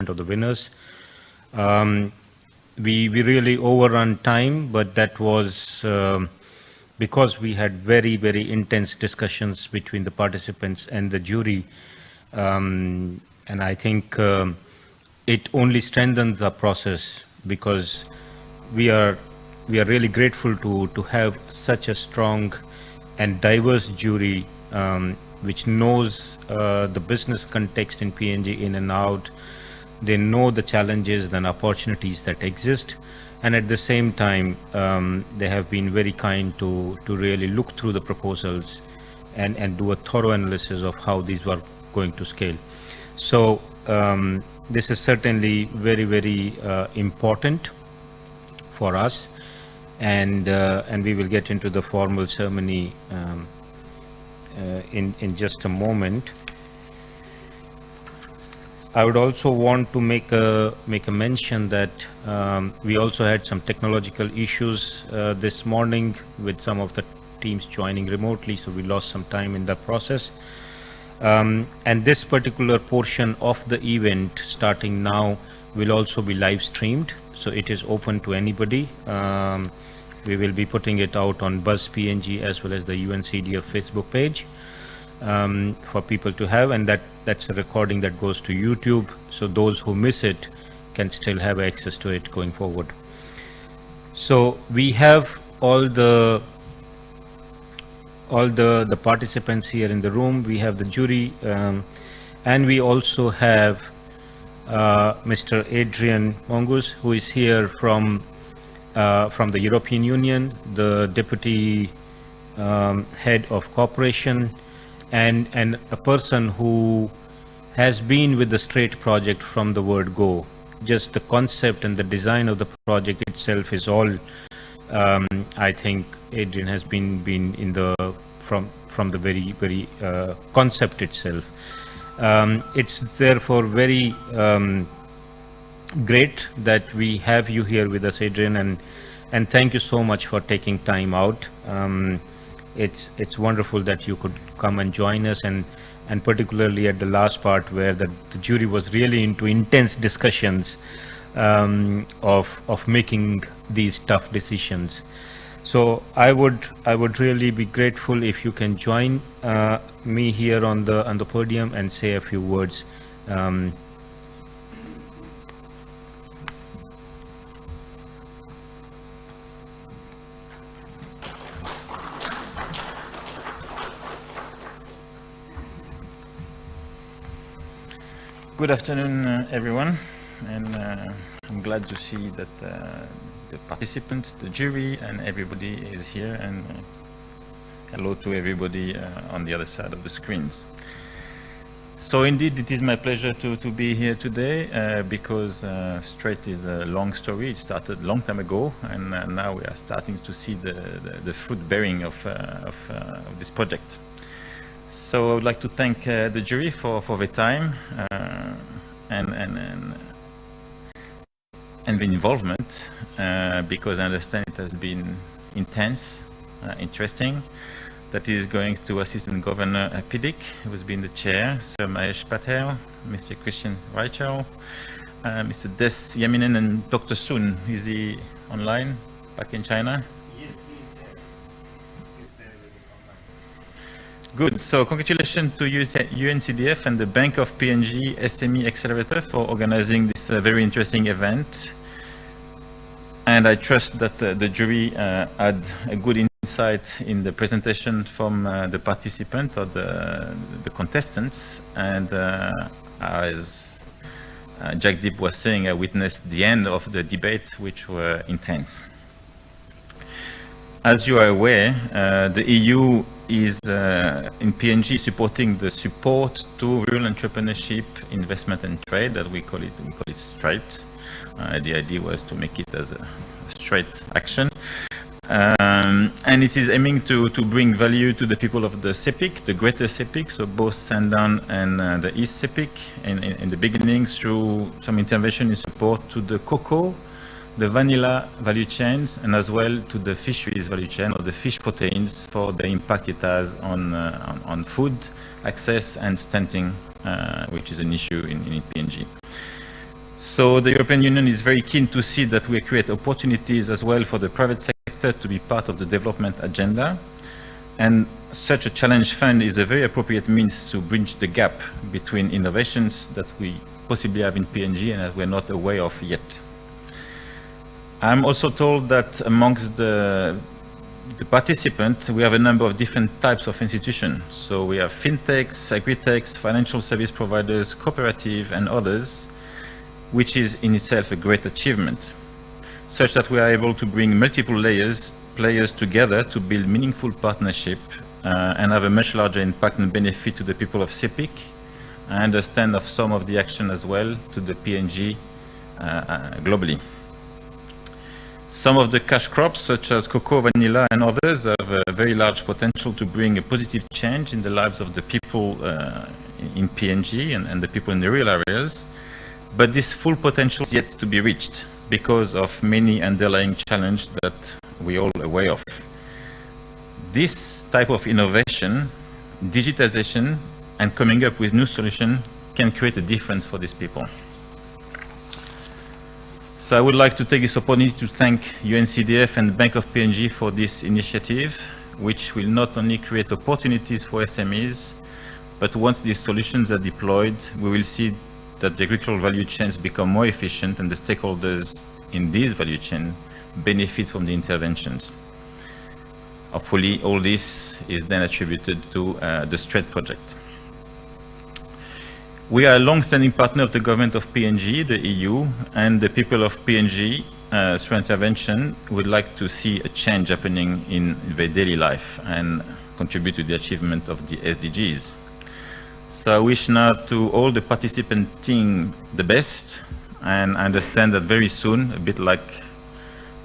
of the winners. We really overrun time, but that was because we had very, very intense discussions between the participants and the jury. And I think it only strengthens the process, because we are really grateful to have such a strong and diverse jury which knows the business context in PNG in and out. They know the challenges and opportunities that exist, and at the same time they have been very kind to really look through the proposals and do a thorough analysis of how these were going to scale. So this is certainly very, very important for us, and we will get into the formal ceremony in just a moment. I would also want to make a mention that we also had some technological issues this morning with some of the teams joining remotely, so we lost some time in that process. And this particular portion of the event, starting now, will also be live streamed, so it is open to anybody. We will be putting it out on Buzz PNG as well as the UNCDF Facebook page for people to have, and that's a recording that goes to YouTube, so those who miss it can still have access to it going forward. So we have all the participants here in the room. We have the jury, and we also have Mr. Adrian Mongus, who is here from the European Union, the Deputy Head of Cooperation, and a person who has been with the Strait project from the word go. Just the concept and the design of the project itself is all, I think Adrian has been in the from the very concept itself. It's therefore very great that we have you here with us, Adrian, and thank you so much for taking time out. It's wonderful that you could come and join us, and particularly at the last part where the jury was really into intense discussions of making these tough decisions. So I would really be grateful if you can join me here on the podium and say a few words. Good afternoon, everyone, and I'm glad to see that the participants, the jury, and everybody is here, and hello to everybody on the other side of the screens. So indeed, it is my pleasure to be here today because Strait is a long story. It started a long time ago, and now we are starting to see the fruit bearing of this project. So I would like to thank the jury for their time and the involvement, because I understand it has been intense, interesting. That is going to Assistant Governor APEC, who has been the chair, Sir Mahesh Patel, Mr. Christian Raichau, Mr. Des Yaminen, and Dr. Sun. Is he online back in China? Yes, he is there. He's there online. Good. So congratulations to UNCDF and the Bank of PNG SME Accelerator for organizing this very interesting event. And I trust that the jury had a good insight in the presentation from the participant or the contestants. And as Jagdeep was saying, I witnessed the end of the debate, which were intense. As you are aware, the EU is in PNG supporting the support to rural entrepreneurship, investment and trade, that we call it Strait. The idea was to make it as a straight action. And it is aiming to bring value to the people of the CEPIC, the greater CEPIC, so both Sandown and the East CEPIC, in the beginning through some intervention in support to the cocoa, the vanilla value chains, and as well to the fisheries value chain, or the fish proteins, for the impact it has on food access and stunting, which is an issue in PNG. So the European Union is very keen to see that we create opportunities as well for the private sector to be part of the development agenda. And such a challenge fund is a very appropriate means to bridge the gap between innovations that we possibly have in PNG and that we're not aware of yet. I'm also told that amongst the participants, we have a number of different types of institutions. So we have fintechs, agri-techs, financial service providers, cooperative, and others, which is in itself a great achievement, such that we are able to bring multiple players together to build meaningful partnership and have a much larger impact and benefit to the people of CEPIC. I understand of some of the action as well to the PNG globally. Some of the cash crops, such as cocoa, vanilla, and others, have a very large potential to bring a positive change in the lives of the people in PNG and the people in the rural areas. But this full potential is yet to be reached because of many underlying challenges that we're all aware of. This type of innovation, digitization, and coming up with new solutions can create a difference for these people. So I would like to take this opportunity to thank UNCDF and Bank of PNG for this initiative, which will not only create opportunities for SMEs, but once these solutions are deployed, we will see that the agricultural value chains become more efficient and the stakeholders in this value chain benefit from the interventions. Hopefully, all this is then attributed to the STRAIT project. We are a long-standing partner of the government of PNG, the EU, and the people of PNG, through intervention, would like to see a change happening in their daily life and contribute to the achievement of the SDGs. So I wish now to all the participant team the best, and I understand that very soon, a bit like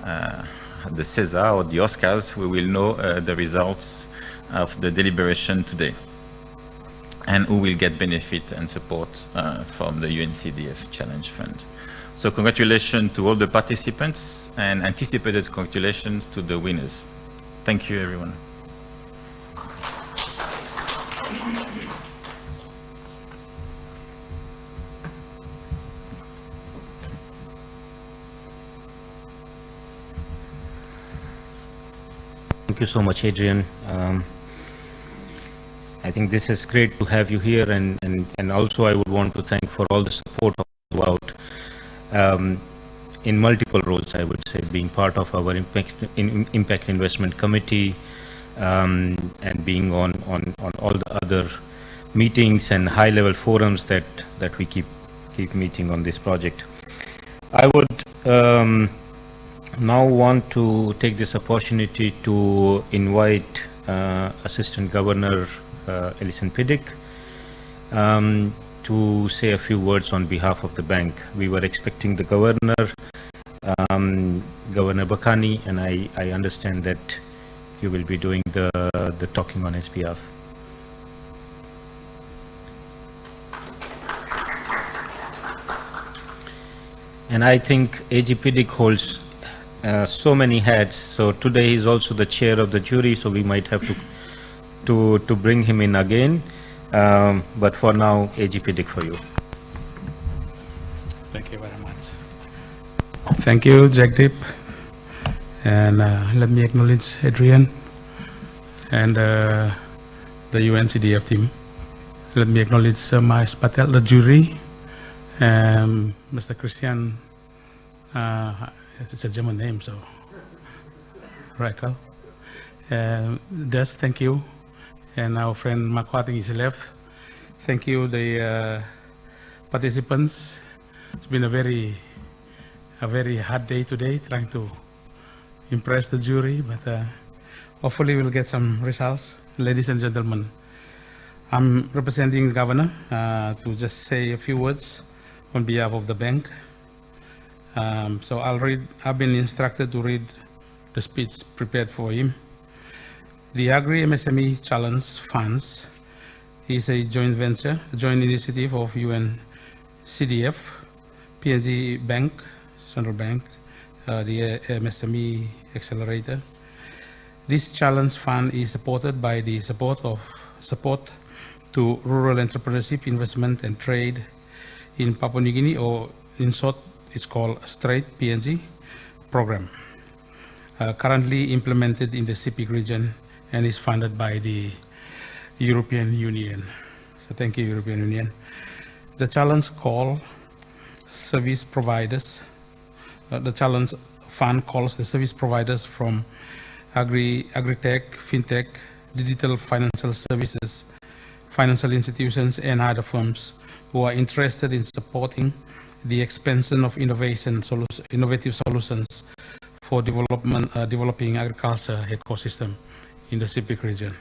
the César or the Oscars, we will know the results of the deliberation today and who will get benefit and support from the UNCDF Challenge Fund. So congratulations to all the participants and anticipated congratulations to the winners. Thank you, everyone. Thank you so much, Adrian. I think this is great to have you here, and also I would want to thank for all the support throughout in multiple roles, I would say, being part of our Impact Investment Committee and being on all the other meetings and high-level forums that we keep meeting on this project. I would now want to take this opportunity to invite Assistant Governor Ellison Piddick to say a few words on behalf of the bank. We were expecting the Governor, Governor Bakani, and I understand that you will be doing the talking on his behalf. And I think AG Piddick holds so many hats. So today he's also the chair of the jury, so we might have to bring him in again. But for now, AG Piddick for you. Thank you very much. Thank you, Jagdeep. And let me acknowledge Adrian and the UNCDF team. Let me acknowledge Mas Patel, the jury, and Mr. Christian. It's a German name, so Reichel. Des, thank you. And our friend Mark Watting is left. Thank you, the participants. It's been a very hard day today, trying to impress the jury, but hopefully we'll get some results. Ladies and gentlemen, I'm representing the governor to just say a few words on behalf of the bank. So I've been instructed to read the speech prepared for him. The Agri-MSME Challenge Funds is a joint venture, a joint initiative of UNCDF, PNG Bank, Central Bank, the MSME Accelerator. This challenge fund is supported by the support to rural entrepreneurship, investment and trade in Papua New Guinea, or in short, it's called Straight PNG program, currently implemented in the CPEC region and is funded by the European Union. So thank you, European Union. The challenge call service providers, the challenge fund calls the service providers from agri-tech, fintech, digital financial services, financial institutions, and other firms who are interested in supporting the expansion of innovative solutions for developing agriculture ecosystem in the CPEC region.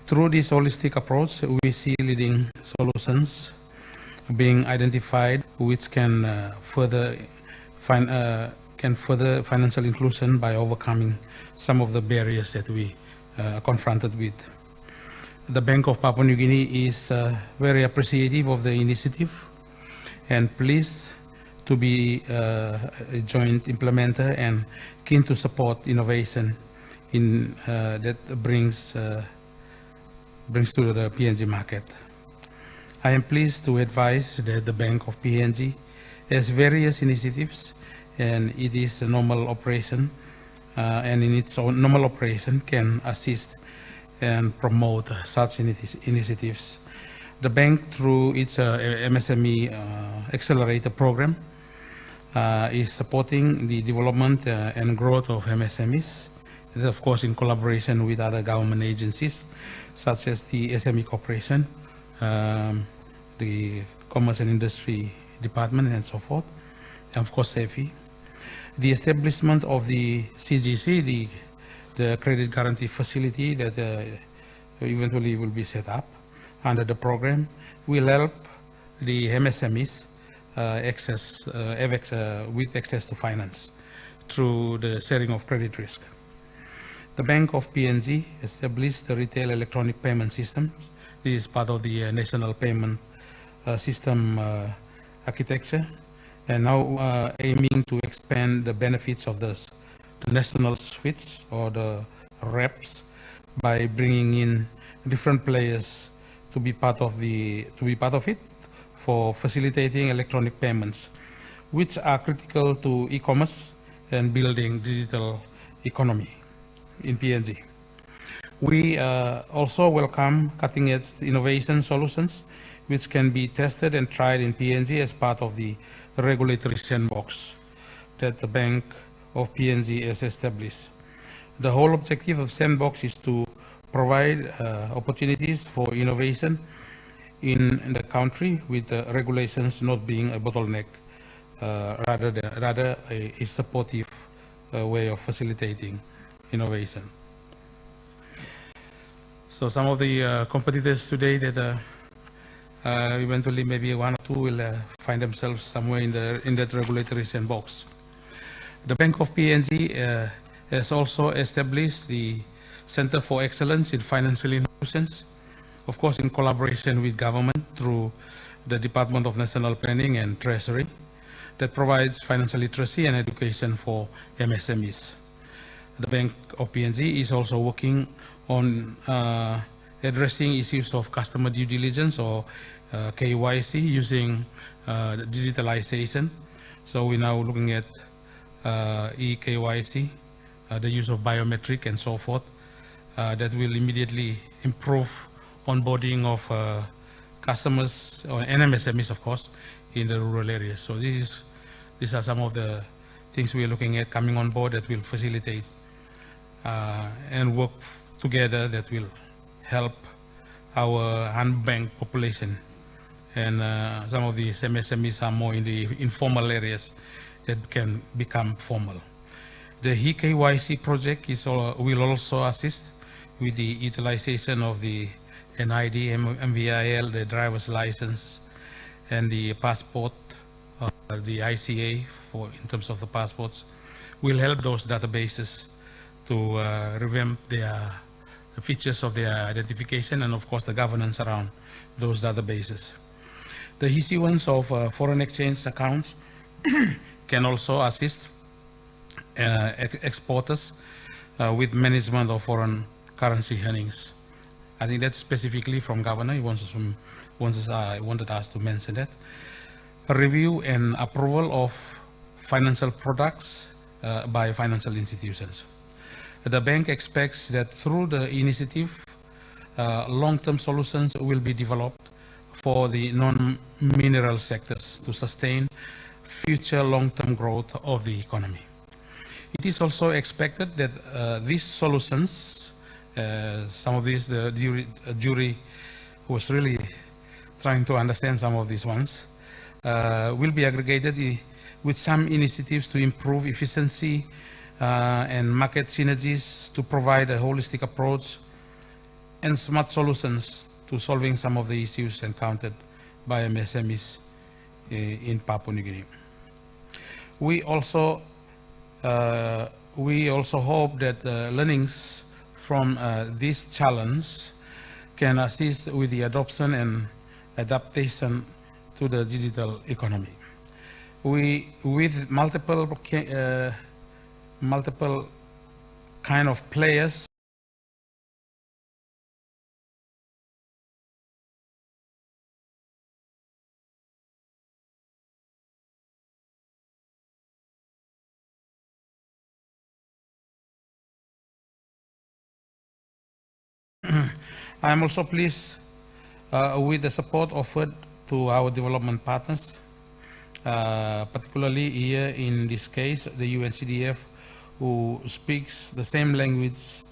Through this holistic approach, we see leading solutions being identified, which can further financial inclusion by overcoming some of the barriers that we are confronted with. The Bank of Papua New Guinea is very appreciative of the initiative and pleased to be a joint implementer and keen to support innovation in that brings to the PNG market. I am pleased to advise that the Bank of PNG has various initiatives, and it is a normal operation, and in its own normal operation can assist and promote such initiatives. The bank, through its MSME accelerator program, is supporting the development and growth of MSMEs, of course in collaboration with other government agencies such as the SME Corporation, the Commerce and Industry Department, and so forth, and of course SAFI. The establishment of the CGC, the Credit Guarantee Facility that eventually will be set up under the program, will help the MSMEs with access to finance through the sharing of credit risk. The Bank of PNG established the retail electronic payment systems. This is part of the national payment system architecture, and now aiming to expand the benefits of the national switch or the reps by bringing in different players to be part of it for facilitating electronic payments, which are critical to e-commerce and building digital economy in PNG. We also welcome cutting-edge innovation solutions which can be tested and tried in PNG as part of the regulatory sandbox that the Bank of PNG has established. The whole objective of sandbox is to provide opportunities for innovation in the country, with regulations not being a bottleneck, rather a supportive way of facilitating innovation. So some of the competitors today that eventually maybe one or two will find themselves somewhere in that regulatory sandbox. The Bank of PNG has also established the Center for Excellence in Financial Institutions, of course in collaboration with government through the Department of National Planning and Treasury, that provides financial literacy and education for MSMEs. The Bank of PNG is also working on addressing issues of customer due diligence or KYC using digitalization. So we're now looking at e-KYC, the use of biometric and so forth, that will immediately improve onboarding of customers and MSMEs, of course, in the rural areas. So these are some of the things we are looking at coming on board that will facilitate and work together, that will help our unbanked population. And some of these MSMEs are more in the informal areas that can become formal. The eKYC project will also assist with the utilization of the NID, MVIL, the driver's license, and the passport, the ICA in terms of the passports, will help those databases to revamp the features of their identification and of course the governance around those databases. The issuance of foreign exchange accounts can also assist exporters with management of foreign currency earnings. I think that's specifically from Governor. He wanted us to mention that. review and approval of financial products by financial institutions. The bank expects that through the initiative, long-term solutions will be developed for the non-mineral sectors to sustain future long-term growth of the economy. It is also expected that these solutions, some of these, the jury was really trying to understand some of these ones, will be aggregated with some initiatives to improve efficiency and market synergies to provide a holistic approach and smart solutions to solving some of the issues encountered by MSMEs in Papua New Guinea. We also hope that the learnings from this challenge can assist with the adoption and adaptation to the digital economy. With multiple kind of players, I am also pleased with the support offered to our development partners, particularly here in this case, the UNCDF, who speaks the same language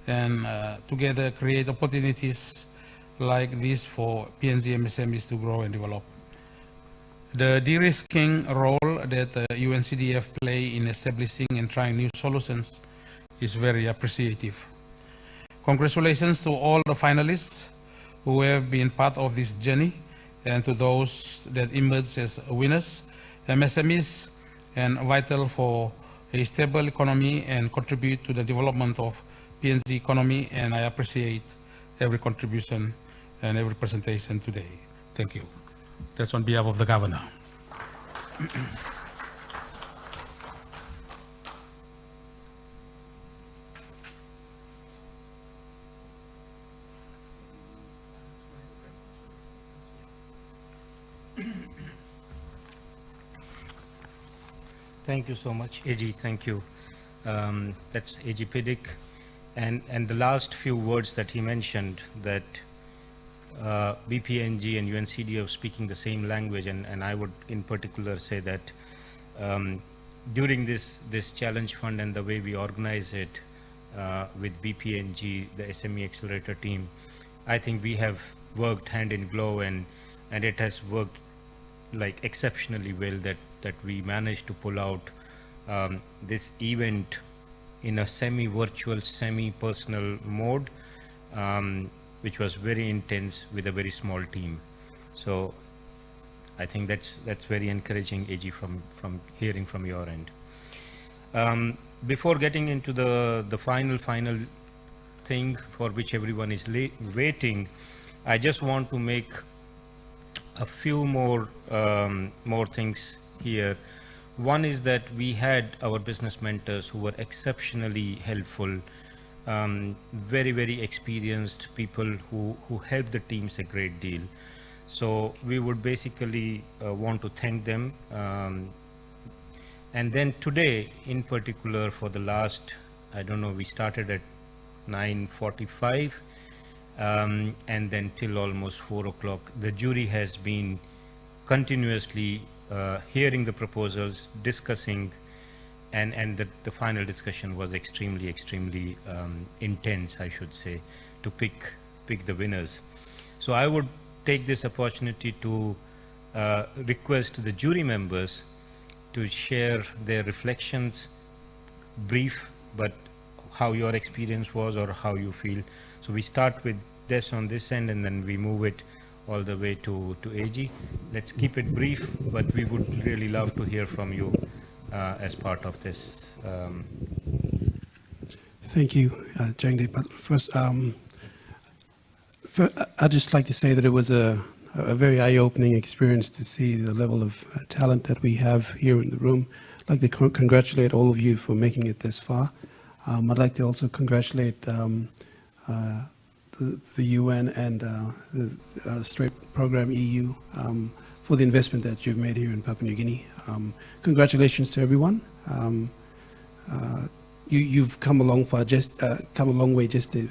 and together create opportunities like this for PNG MSMEs to grow and develop. The de-risking role that UNCDF play in establishing and trying new solutions is very appreciative. Congratulations to all the finalists who have been part of this journey and to those that emerged as winners. MSMEs and vital for a stable economy and contribute to the development of PNG economy, and I appreciate every contribution and every presentation today. Thank you. That's on behalf of the Governor. Thank you so much, AG. Thank you. That's AG Pidik. And the last few words that he mentioned, that BPNG and UNCD are speaking the same language, and I would in particular say that during this challenge fund and the way we organize it with BPNG, the SME Accelerator team, I think we have worked hand in glove, and it has worked like exceptionally well that we managed to pull out this event in a semi-virtual, semi-personal mode, which was very intense with a very small team. So I think that's very encouraging, AG, from hearing from your end. Before getting into the final thing for which everyone is waiting, I just want to make a few more things here. One is that we had our business mentors who were exceptionally helpful, very, very experienced people who helped the teams a great deal. So we would basically want to thank them. And then today, in particular, for the last, I don't know, we started at 9:45, and then till almost 4 o'clock, the jury has been continuously hearing the proposals, discussing, and the final discussion was extremely intense, I should say, to pick the winners. So I would take this opportunity to request the jury members to share their reflections, brief, but how your experience was or how you feel. So we start with Des on this end, and then we move it all the way to AG. Let's keep it brief, but we would really love to hear from you as part of this. Thank you, Jangde. But first, I'd just like to say that it was a very eye-opening experience to see the level of talent that we have here in the room. I'd like to congratulate all of you for making it this far. I'd like to also congratulate the UN and the Straight Program EU for the investment that you've made here in Papua New Guinea. Congratulations to everyone. You've come a long way just to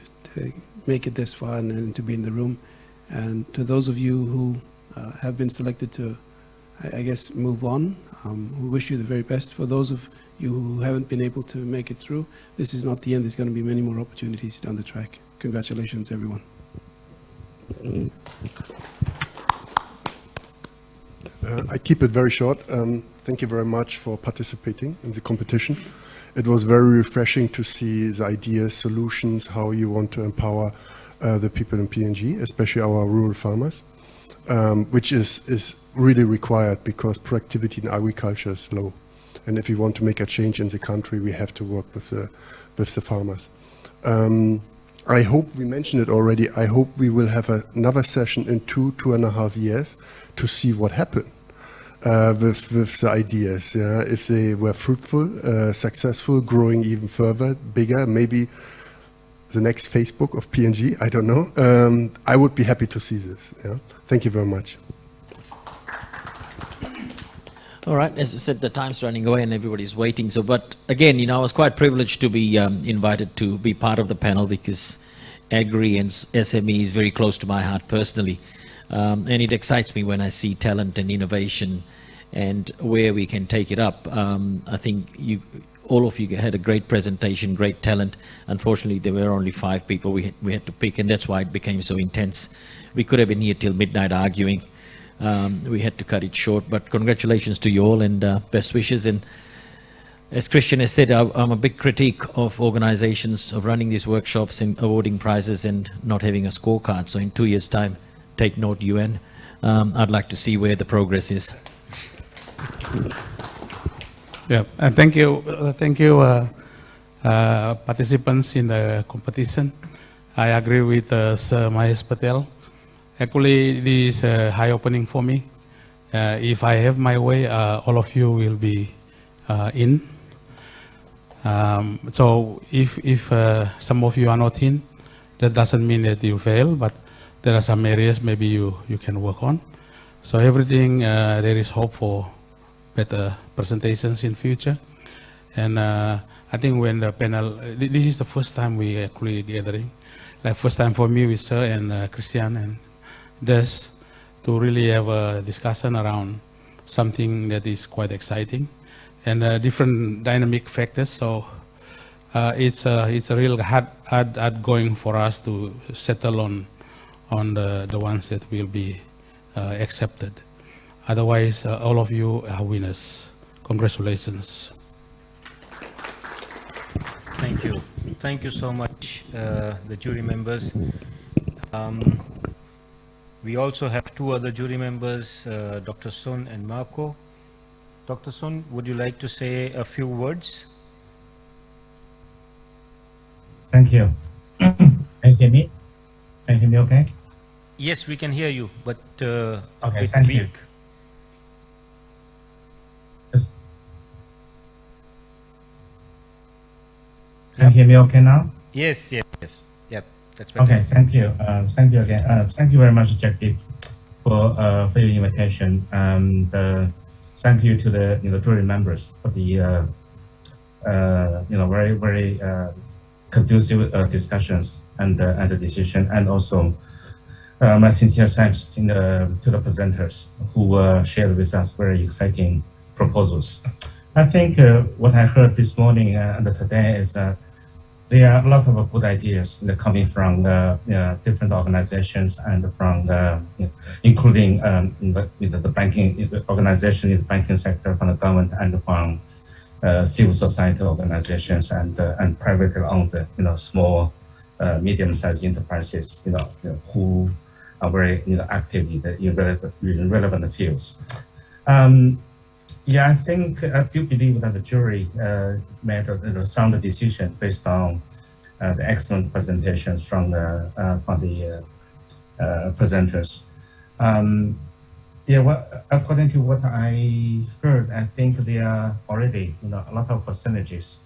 make it this far and to be in the room. And to those of you who have been selected to, I guess, move on, we wish you the very best. For those of you who haven't been able to make it through, this is not the end. There's going to be many more opportunities down the track. Congratulations, everyone. I keep it very short. Thank you very much for participating in the competition. It was very refreshing to see the ideas, solutions, how you want to empower the people in PNG, especially our rural farmers, which is really required because productivity in agriculture is low. And if we want to make a change in the country, we have to work with the farmers. I hope we mentioned it already. I hope we will have another session in 2.5 years to see what happened with the ideas. Yeah? If they were fruitful, successful, growing even further, bigger, maybe the next Facebook of PNG, I don't know. I would be happy to see this. Yeah? Thank you very much. All right, as I said, the time's running away and everybody's waiting. So, but again, I was quite privileged to be invited to be part of the panel because Agri and SME is very close to my heart personally. And it excites me when I see talent and innovation and where we can take it up. I think all of you had a great presentation, great talent. Unfortunately, there were only 5 people we had to pick, and that's why it became so intense. We could have been here till midnight arguing. We had to cut it short, but congratulations to you all and best wishes. And as Christian has said, I'm a big critique of organizations of running these workshops and awarding prizes and not having a scorecard. So in 2 years' time, take note, UN. I'd like to see where the progress is. Yeah, and thank you, participants in the competition. I agree with Sir Mahesh Patel. Actually, this is a high opening for me. If I have my way, all of you will be in. So if some of you are not in, that doesn't mean that you fail, but there are some areas maybe you can work on. So everything, there is hope for better presentations in future. And I think when the panel, this is the first time we actually gathering, like first time for me with Sir and Christian and Des to really have a discussion around something that is quite exciting and different dynamic factors. So it's a real hard going for us to settle on the ones that will be accepted. Otherwise, all of you are winners. Congratulations. Thank you. Thank you so much, the jury members. We also have 2 other jury members, Dr. Sun and Marco. Dr. Sun, would you like to say a few words? Thank you. Can you hear me? Can you hear me okay? Yes, we can hear you, but a Okay, bit thank weak. you. Yes. Can you hear me okay now? Yes, yes, yes. Yep, that's better. Okay, thank you. Thank you again. Thank you very much, Jackie, for your invitation. And thank you to the jury members for the very very conducive discussions and the decision, and also my sincere thanks to the presenters who shared with us very exciting proposals. I think what I heard this morning and today is that there are a lot of good ideas coming from different organizations and from including the banking organization in the banking sector, from the government, and from civil society organizations and privately owned small medium-sized enterprises who are very active in relevant fields. I think I do believe that the jury made a sound decision based on the excellent presentations from the presenters. According to what I heard, I think there are already a lot of synergies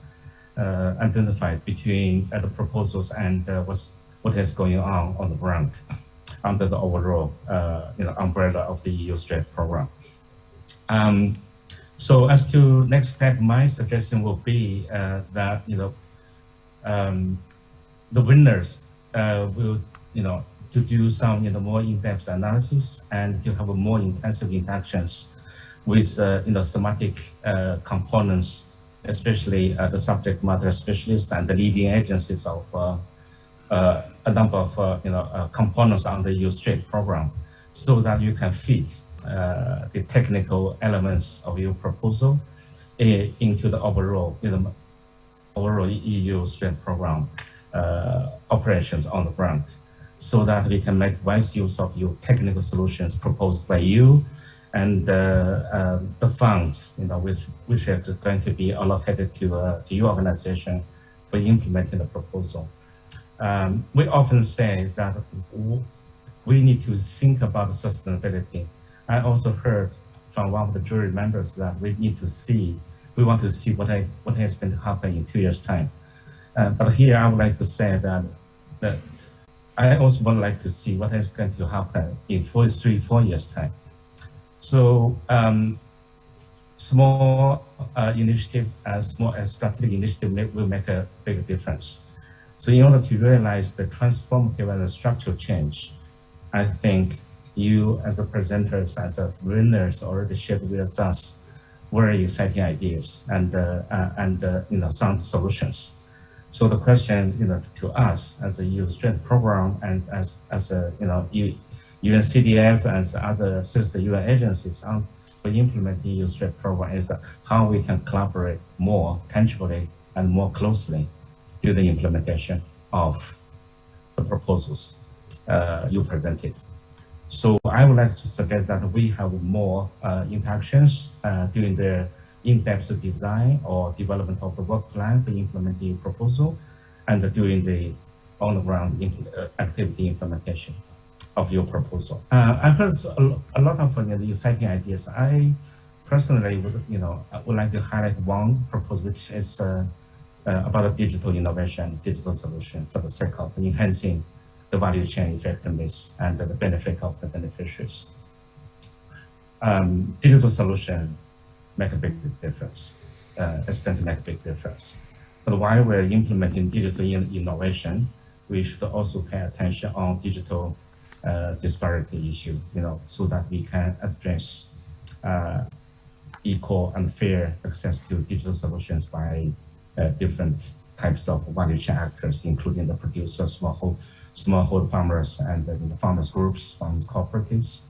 identified between the proposals and what is going on the ground. under the overall umbrella of the EU STRATE program. So as to next step, my suggestion will be that the winners will to do some more in-depth analysis and to have a more intensive interactions with thematic components, especially the subject matter specialists and the leading agencies of a number of components on the EU STRATE program, so that you can fit the technical elements of your proposal into the overall EU STRATE program operations on the ground, so that we can make wise use of your technical solutions proposed by you and the funds which are going to be allocated to your organization for implementing the proposal. We often say that we need to think about sustainability. I also heard from one of the jury members that we want to see what is going to happen in 2 years' time. But here I would like to say that I also would like to see what is going to happen in 4 years' time. So small initiative, small strategic initiative will make a big difference. So in order to realize the transformative and the structural change, I think you as the presenters, as the winners already shared with us very exciting ideas and sound solutions. So the question to us as a EU STRATE program and as a UNCDF and other sister UN agencies for implementing EU STRATE program is that how we can collaborate more tangibly and more closely to the implementation of the proposals you presented. So I would like to suggest that we have more interactions during the in-depth design or development of the work plan for implementing your proposal and during the on-the-ground activity implementation of your proposal. I heard a lot of exciting ideas. I personally would like to highlight one proposal, which is about a digital innovation, digital solution for the sake of enhancing the value chain effectiveness and the benefit of the beneficiaries. Digital solution make a big difference. It's going to make a big difference. But while we're implementing digital innovation, we should also pay attention on digital disparity issue, so that we can address equal and fair access to digital solutions by different types of value chain actors, including the producers, smallholder farmers, and the farmers groups, farmers cooperatives,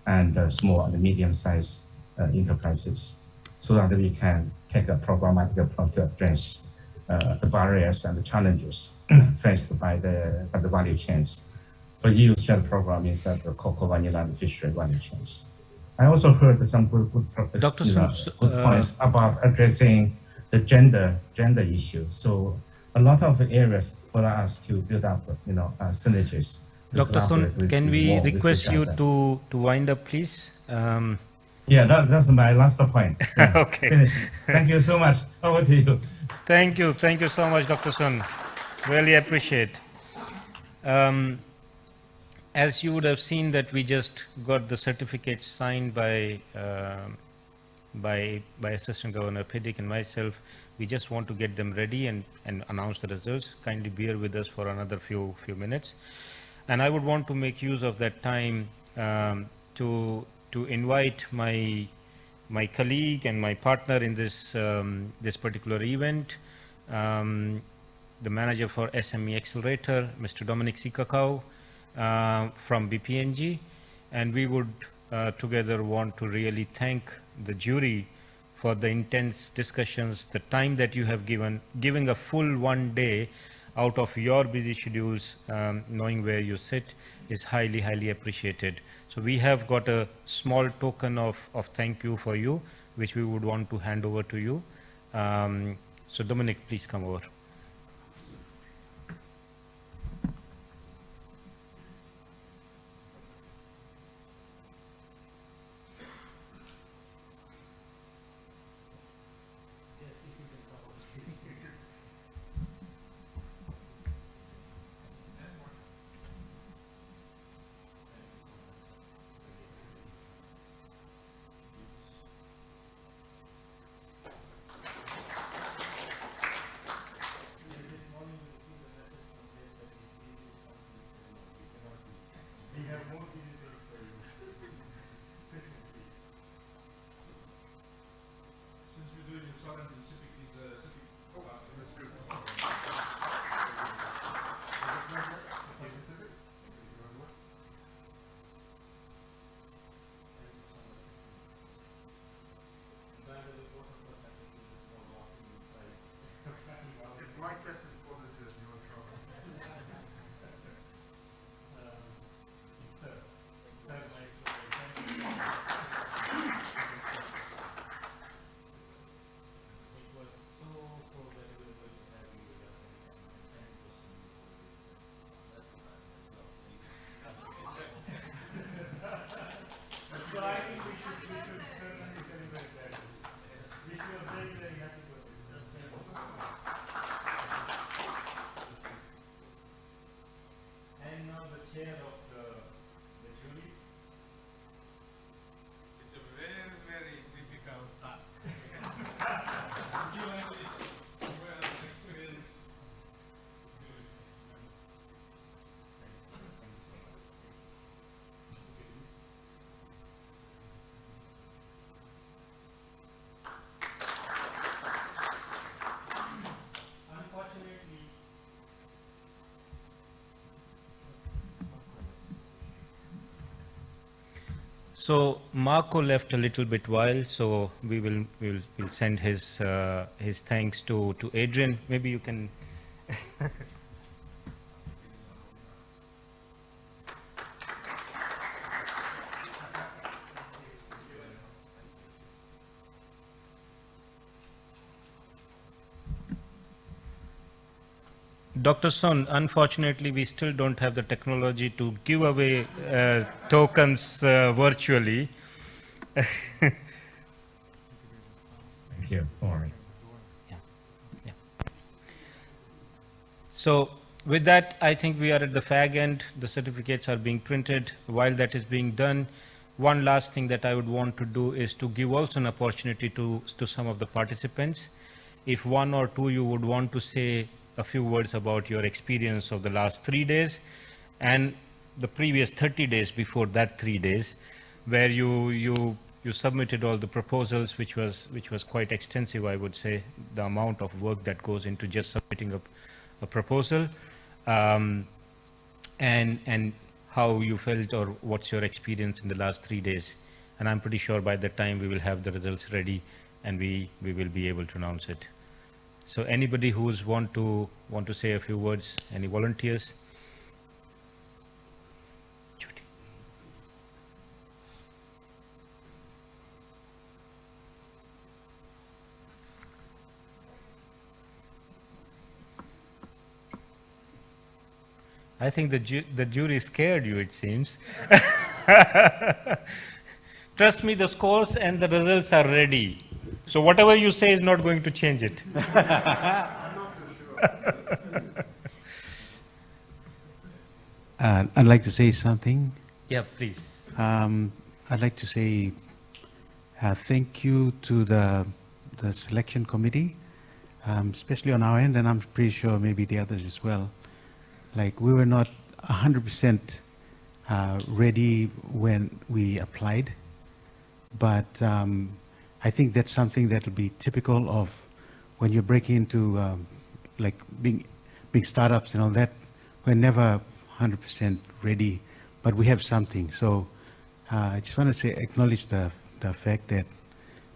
and small and medium-sized enterprises, so that we can take a programmatic approach to address the barriers and the challenges faced by the value chains. For EU STRATE program is the cocoa, vanilla, and fishery value chains. I also heard some good points about addressing the gender issue. So a lot of areas for us to build up, synergies. Dr. Sun, can we request you to wind up, please? Yeah, that's my last point. Yeah. Okay. Finish. Thank you so much. Over to you. Thank you so much, Dr. Sun. Really appreciate. As you would have seen that we just got the certificates signed by Assistant Governor Piddick and myself. We just want to get them ready and announce the results. Kindly bear with us for another few minutes. And I would want to make use of that time to invite my colleague and my partner in this this particular event, the manager for SME Accelerator, Mr. Dominic Sikakau from BPNG, and we would together want to really thank the jury for the intense discussions, the time that you have giving a full 1 day out of your busy schedules, knowing where you sit is highly appreciated. So we have got a small token of thank you for you, which we would want to hand over to you. So Dominic, please come over. So Marco left a little bit while, so we'll send his thanks to Adrian. Maybe you can. Dr. Son, unfortunately, we still don't have the technology to give away tokens virtually. Thank you. All right. Yeah. So with that, I think we are at the fag end. The certificates are being printed. While that is being done, one last thing that I would want to do is to give also an opportunity to some of the participants. If one or two you would want to say a few words about your experience of the last 3 days and the previous 30 days before that 3 days, where you submitted all the proposals, which was quite extensive, I would say, the amount of work that goes into just submitting a proposal, and how you felt or what's your experience in the last 3 days. And I'm pretty sure by that time we will have the results ready and we will be able to announce it. So anybody who's want to say a few words, any volunteers? Judy. I think the jury scared you, it seems. Trust me, the scores and the results are ready. So whatever you say is not going to change it. I'd like to say something. Yeah, please. I'd like to say thank you to the selection committee, especially on our end, and I'm pretty sure maybe the others as well. Like, we were not 100% ready when we applied, but I think that's something that will be typical of when you're breaking into like big startups and all that. We're never 100% ready, but we have something. So I just want to say, acknowledge the fact that,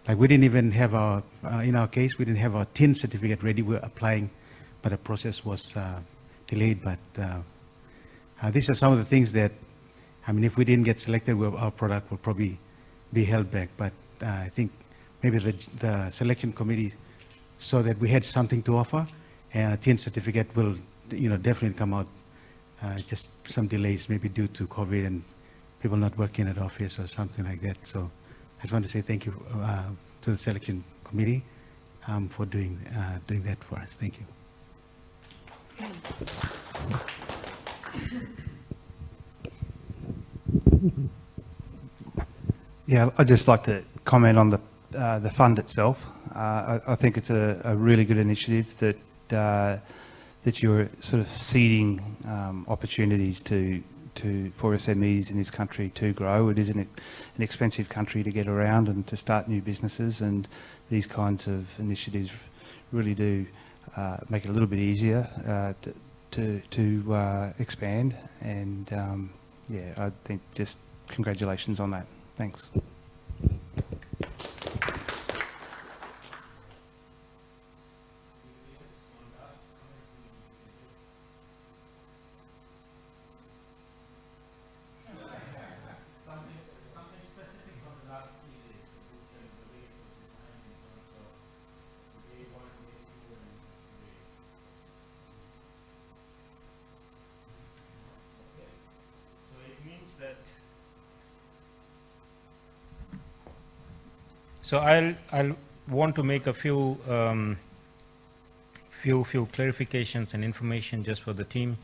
like, we didn't even have our, in our case, we didn't have our tin certificate ready. We were applying, but the process was delayed. But these are some of the things that, I mean, if we didn't get selected, our product will probably be held back. But I think maybe the selection committee saw that we had something to offer, and a tin certificate will, definitely come out. Just some delays, maybe due to COVID and people not working at office or something like that. So I just want to say thank you to the selection committee for doing that for us. Thank you. Yeah, I'd just like to comment on the fund itself. I think it's a really good initiative that you're sort of seeding opportunities for SMEs in this country to grow. It is an expensive country to get around and to start new businesses, and these kinds of initiatives really do make it a little bit easier to expand. And yeah, I think just congratulations on that. Thanks. So I'll want to make a few clarifications and information just for the team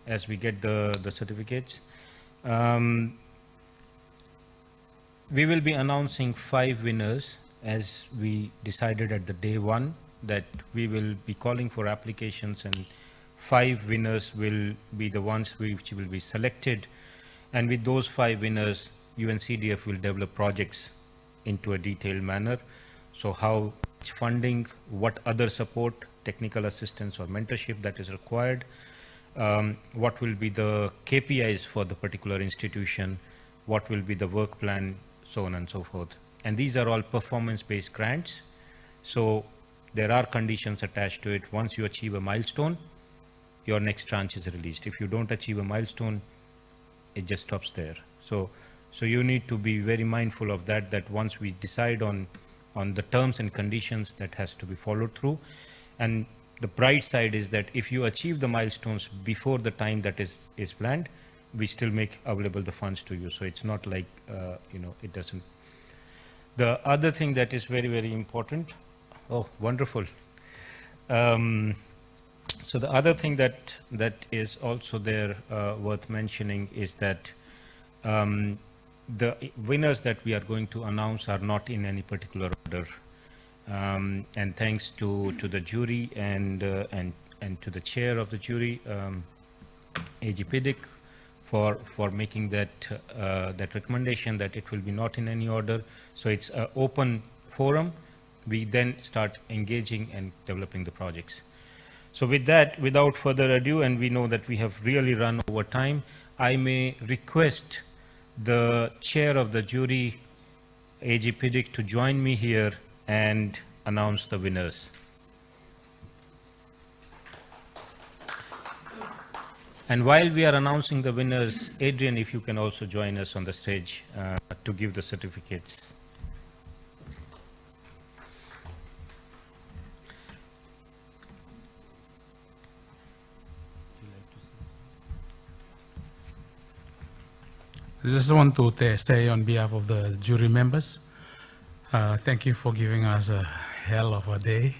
as we get the certificates. We will be announcing 5 winners, as we decided at the day 1 that we will be calling for applications, and 5 winners will be the ones which will be selected. And with those 5 winners, UNCDF will develop projects into a detailed manner. So how much funding, what other support, technical assistance or mentorship that is required, what will be the KPIs for the particular institution, what will be the work plan so on and so forth. And these are all performance-based grants. So there are conditions attached to it. Once you achieve a milestone, your next tranche is released. If you don't achieve a milestone, it just stops there. So you need to be very mindful of that, that once we decide on the terms and conditions, that has to be followed through. And the bright side is that if you achieve the milestones before the time that is planned, we still make available the funds to you. So it's not like, it doesn't. The other thing that is very, very important, oh, wonderful. So the other thing that is also there worth mentioning is that the winners that we are going to announce are not in any particular order. And thanks to the jury and to the chair of the jury, AG PIDIC, for making that recommendation that it will be not in any order. So it's an open forum. We then start engaging and developing the projects. So with that, without further ado, and we know that we have really run over time, I may request the chair of the jury, AG PIDIC, to join me here and announce the winners. And while we are announcing the winners, Adrian, if you can also join us on the stage to give the certificates. I just want to say on behalf of the jury members, thank you for giving us a hell of a day.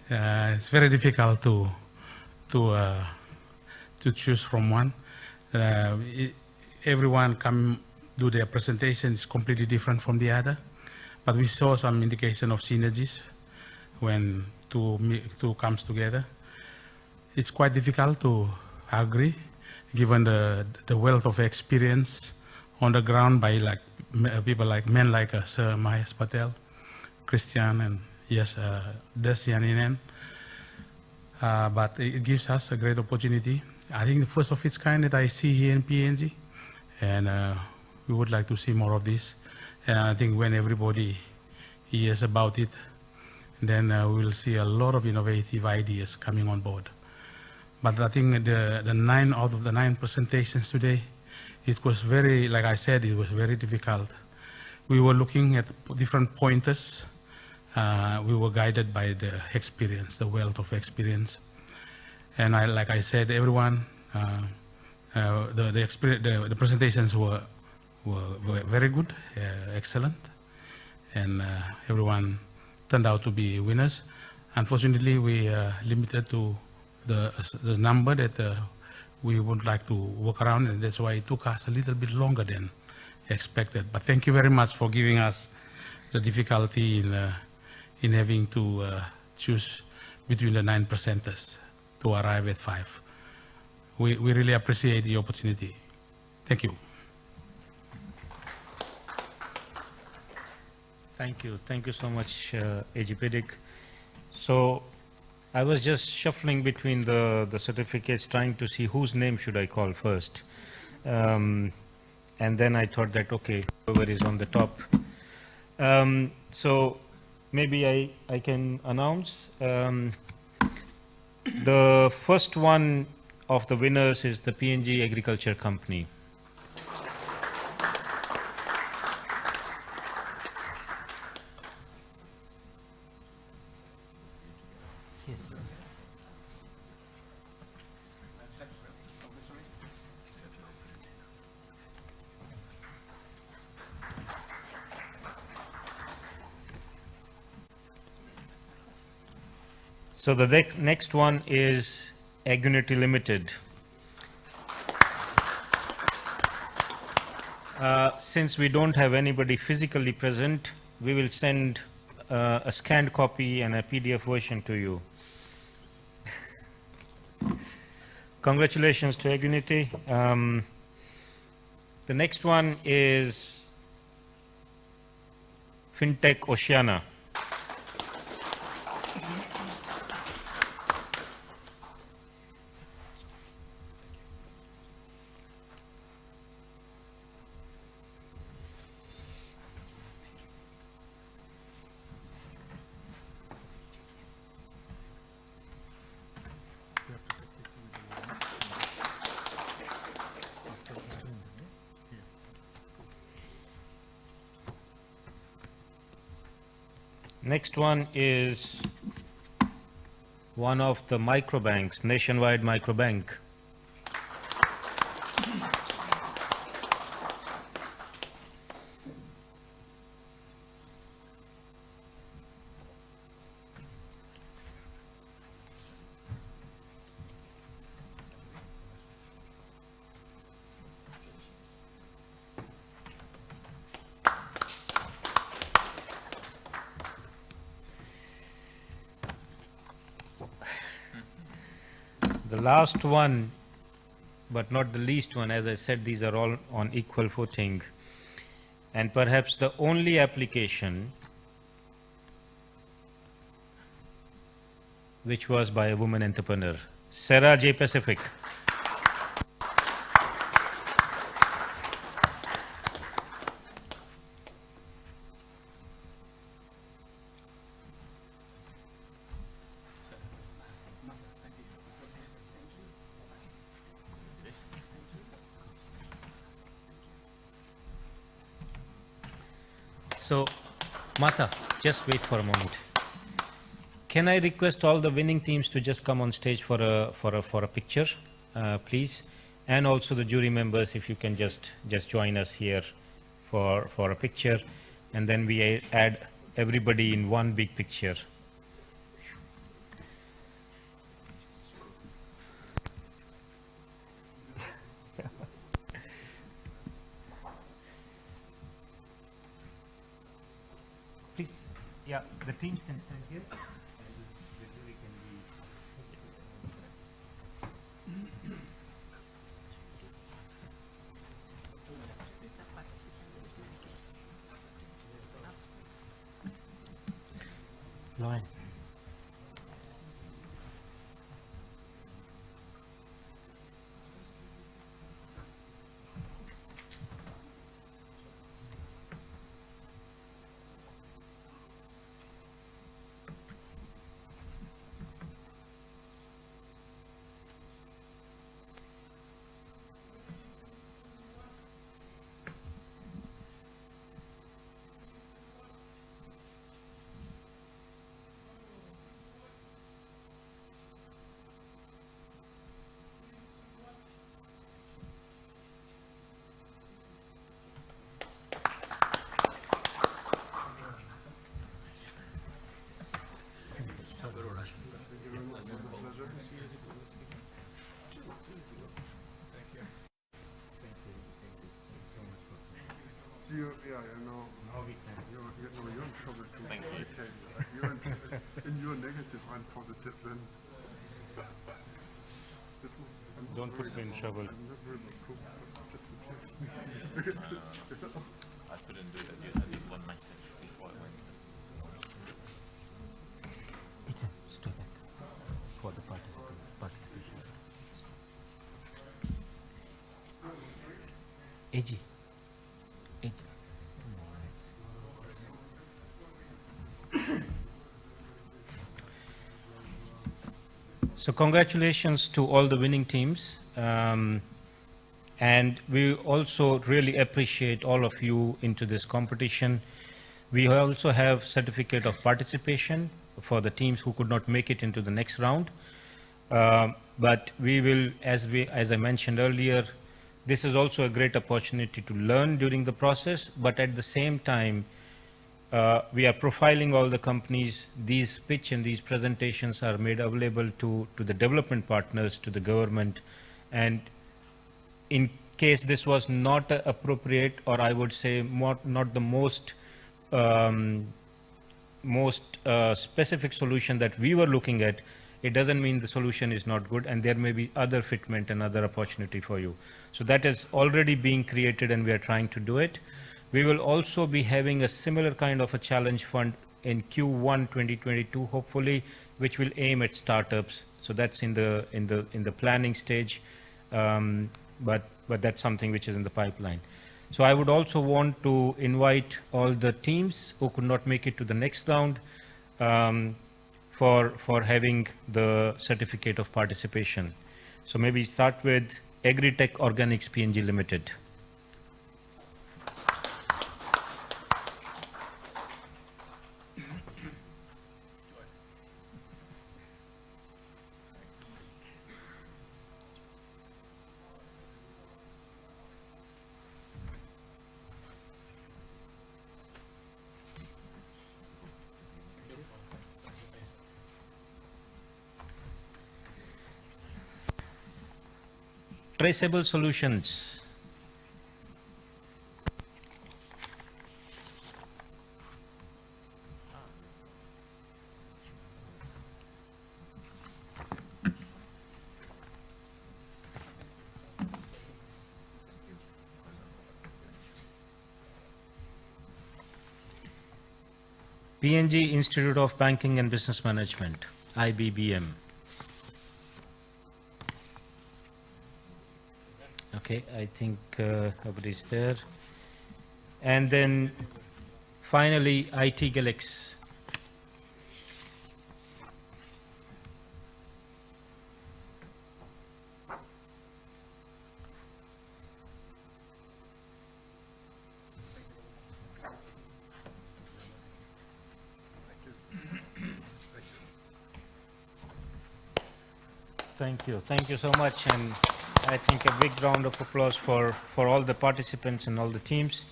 It's very difficult to choose from one. Everyone come do their presentation is completely different from the other, but we saw some indication of synergies when two comes together. It's quite difficult to agree, given the wealth of experience on the ground by people like men like Sir Mahesh Patel, Christian, and yes, Desianinen. But it gives us a great opportunity. I think the first of its kind that I see here in PNG, and we would like to see more of this. And I think when everybody hears about it, then we will see a lot of innovative ideas coming on board. But I think the 9 out of the 9 presentations today, it was very, like I said, it was very difficult. We were looking at different pointers. We were guided by the experience, the wealth of experience. And like I said, everyone, the presentations were very good, excellent, and everyone turned out to be winners. Unfortunately, we limited to the number that we would like to work around, and that's why it took us a little bit longer than expected. But thank you very much for giving us the difficulty in having to choose between the 9 presenters to arrive at 5. We really appreciate the opportunity. Thank you. Thank you. Thank you so much, AG PIDIC. So I was just shuffling between the certificates, trying to see whose name should I call first. And then I thought that, okay, whoever is on the top. So maybe I can announce. The first one of the winners is the PNG Agriculture Company. So the next one is Agri-MSME Limited. Since we don't have anybody physically present, we will send a scanned copy and a PDF version to you. Congratulations to Agri-MSME. The next one is FinTech Oceania. Next one is one of the microbanks, Nationwide Microbank. The last one, but not the least one, as I said, these are all on equal footing. And perhaps the only application which was by a woman entrepreneur, Sarah J. Pacific. So, Mata, just wait for a moment. Can I request all the winning teams to just come on stage for a picture, please? And also the jury members, if you can just join us here for a picture, and then we add everybody in one big picture. Please, yeah, the teams can stand here. The jury can be. Lauren. Yeah, I know. You're in trouble too. Thank you. And you're negative, I'm positive then. Don't put me in trouble. I couldn't do that yet. I did one myself before I went. Stay back for the participation. AG. So congratulations to all the winning teams. And we also really appreciate all of you into this competition. We also have certificate of participation for the teams who could not make it into the next round. But we will, as I mentioned earlier, this is also a great opportunity to learn during the process, but at the same time, we are profiling all the companies. These pitch and these presentations are made available to the development partners, to the government. And in case this was not appropriate, or I would say not the most specific solution that we were looking at, it doesn't mean the solution is not good, and there may be other fitment and other opportunity for you. So that is already being created, and we are trying to do it. We will also be having a similar kind of a challenge fund in Q1 2022, hopefully, which will aim at startups. So that's in the planning stage, but that's something which is in the pipeline. So I would also want to invite all the teams who could not make it to the next round for having the certificate of participation. So maybe start with Agri-Tech Organics PNG Limited. traceable solutions. PNG Institute of Banking and Business Management, IBBM. Okay, I think nobody's there. And then finally, IT Galaxy. Thank you so much, and I think a big round of applause for all the participants and all the teams.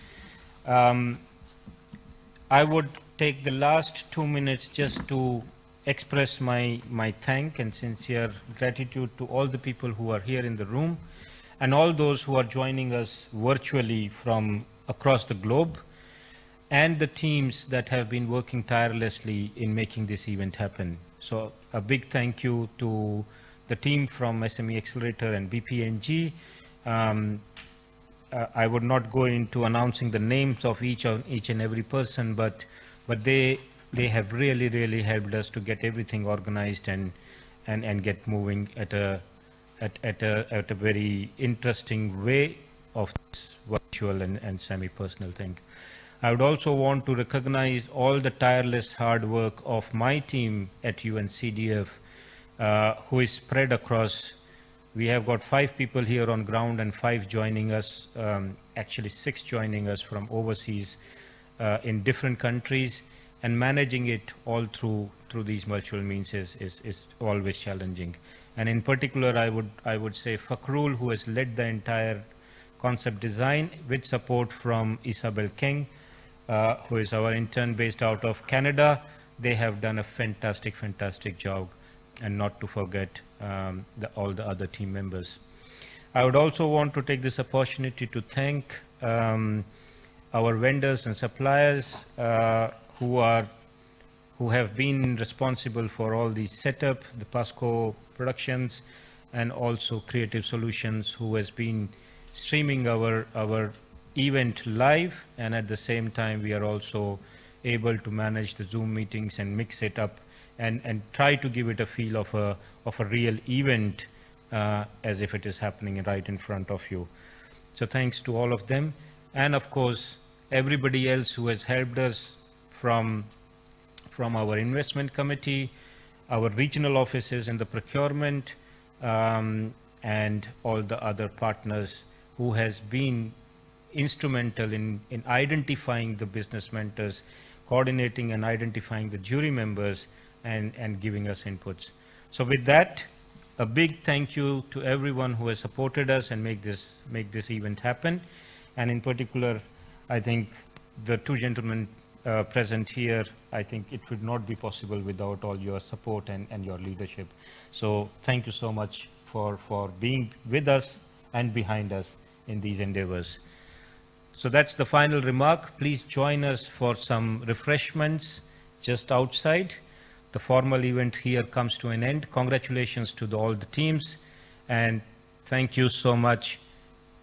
I would take the last 2 minutes just to express my thank and sincere gratitude to all the people who are here in the room and all those who are joining us virtually from across the globe, and the teams that have been working tirelessly in making this event happen. So a big thank you to the team from SME Accelerator and BPNG. I would not go into announcing the names of each and every person, but they have really helped us to get everything organized and get moving at a very interesting way of this virtual and semi-personal thing. I would also want to recognize all the tireless hard work of my team at UNCDF, who is spread across. We have got 5 people here on ground and 5 joining us, actually 6 joining us from overseas in different countries, and managing it all through these virtual means is always challenging. And in particular, I would say Fakrul, who has led the entire concept design with support from Isabel King, who is our intern based out of Canada. They have done a fantastic job, and not to forget all the other team members. I would also want to take this opportunity to thank our vendors and suppliers who have been responsible for all the setup, the Pasco Productions, and also Creative Solutions, who has been streaming our event live, and at the same time we are also able to manage the Zoom meetings and mix it up and try to give it a feel of a real event as if it is happening right in front of you. So thanks to all of them, and of course everybody else who has helped us from our investment committee, our regional offices in the procurement, and all the other partners who has been instrumental in identifying the business mentors, coordinating and identifying the jury members, and giving us inputs. So with that, a big thank you to everyone who has supported us and make this event happen. And in particular, I think the 2 gentlemen present here, I think it would not be possible without all your support and your leadership. So thank you so much for being with us and behind us in these endeavors. So that's the final remark. Please join us for some refreshments just outside. The formal event here comes to an end. Congratulations to all the teams, and thank you so much,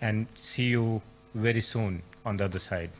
and see you very soon on the other side.